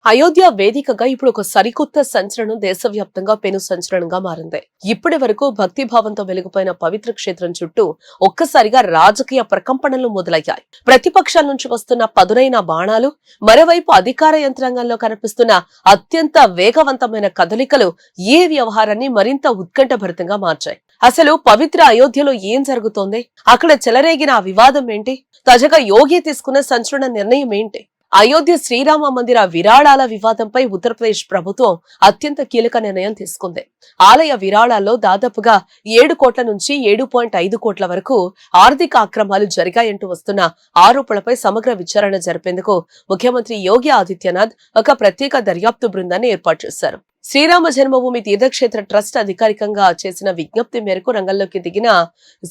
అయోధ్య వేదికగా ఇప్పుడు ఒక సరికొత్త సంచలనం దేశవ్యాప్తంగా పెను సంచలనంగా మారింది. ఇప్పటి వరకు భక్తిభావంతో వెలిగిపోయిన పవిత్ర క్షేత్రం చుట్టూ ఒక్కసారిగా రాజకీయ ప్రకంపనలు మొదలయ్యాయి. ప్రతిపక్షాల నుంచి వస్తున్న పదునైన బాణాలు, మరోవైపు అధికార యంత్రాంగంలో కనిపిస్తున్న అత్యంత వేగవంతమైన కదలికలు ఈ వ్యవహారాన్ని మరింత ఉత్కంఠభరితంగా మార్చాయి. అసలు పవిత్ర అయోధ్యలో ఏం జరుగుతోంది? అక్కడ చెలరేగిన ఆ వివాదం ఏంటి? తాజాగా యోగి తీసుకున్న సంచలన నిర్ణయం ఏంటి? అయోధ్య శ్రీరామ మందిర విరాళాల వివాదంపై ఉత్తరప్రదేశ్ ప్రభుత్వం అత్యంత కీలక నిర్ణయం తీసుకుంది. ఆలయ విరాళాల్లో దాదాపుగా 7 కోట్ల నుంచి 7.5 కోట్ల వరకు ఆర్థిక అక్రమాలు జరిగాయంటూ వస్తున్న ఆరోపణలపై సమగ్ర విచారణ జరిపేందుకు ముఖ్యమంత్రి యోగి ఆదిత్యనాథ్ ఒక ప్రత్యేక దర్యాప్తు బృందాన్ని ఏర్పాటు చేశారు. శ్రీరామ జన్మభూమి తీర్థక్షేత్ర ట్రస్ట్ అధికారికంగా చేసిన విజ్ఞప్తి మేరకు రంగంలోకి దిగిన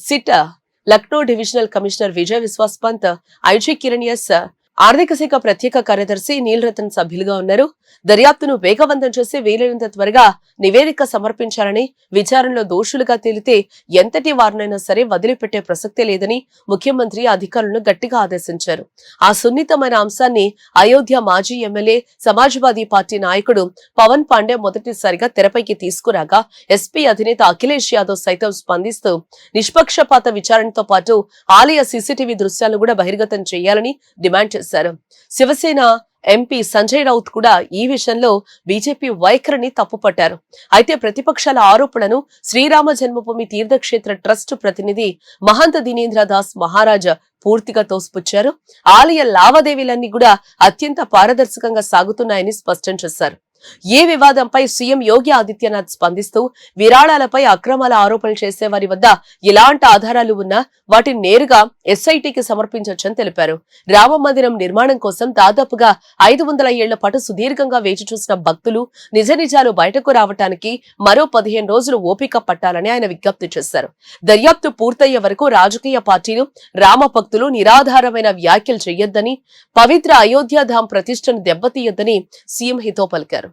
SIT Lucknow divisional commissioner Vijay Vishwas Pant, IG Kiran S, ఆర్థిక శాఖ ప్రత్యేక కార్యదర్శి నీల్ రతన్ సభ్యులుగా ఉన్నారు. దర్యాప్తును వేగవంతం చేసి వీలైనంత త్వరగా నివేదిక సమర్పించాలని, విచారణలో దోషులుగా తేలితే ఎంతటి వారినైనా సరే వదిలిపెట్టే ప్రసక్తే లేదని ముఖ్యమంత్రి అధికారులను గట్టిగా ఆదేశించారు. ఆ సున్నితమైన అంశాన్ని అయోధ్య మాజీ ఎమ్మెల్యే, సమాజ్వాదీ పార్టీ నాయకుడు పవన్ పాండే మొదటిసారిగా తెరపైకి తీసుకురాగా ఎస్పీ అధినేత అఖిలేష్ యాదవ్ సైతం స్పందిస్తూ నిష్పక్షపాత విచారణతో పాటు ఆలయ సీసీటీవీ దృశ్యాలను కూడా బహిర్గతం చేయాలని డిమాండ్ చేశారు. శివసేన ఎంపీ సంజయ్ రౌత్ కూడా ఈ విషయంలో బీజేపీ వైఖరిని తప్పుపట్టారు. అయితే ప్రతిపక్షాల ఆరోపణలను శ్రీరామ జన్మభూమి తీర్థక్షేత్ర ట్రస్ట్ ప్రతినిధి మహంత దినేంద్ర దాస్ మహారాజ్ పూర్తిగా తోసిపుచ్చారు. ఆలయ లావాదేవీలన్నీ కూడా అత్యంత పారదర్శకంగా సాగుతున్నాయని స్పష్టం చేశారు. ఈ వివాదంపై సీఎం యోగి ఆదిత్యనాథ్ స్పందిస్తూ విరాళాలపై అక్రమాల ఆరోపణలు చేసేవారి వద్ద ఎలాంటి ఆధారాలు ఉన్నా వాటిని నేరుగా ఎస్ఐటికి సమర్పించొచ్చని తెలిపారు. రామ మందిరం నిర్మాణం కోసం దాదాపుగా 500 ఏళ్ల పాటు సుదీర్ఘంగా వేచి చూసిన భక్తులు నిజ నిజాలు బయటకు రావటానికి మరో 15 రోజులు ఓపిక పట్టాలని ఆయన విజ్ఞప్తి చేశారు. దర్యాప్తు పూర్తయ్యే వరకు రాజకీయ పార్టీలు, రామ భక్తులు నిరాధారమైన వ్యాఖ్యలు చేయొద్దని, పవిత్ర అయోధ్యాధాం ప్రతిష్టను దెబ్బతీయొద్దని సీఎం హితో పలికారు.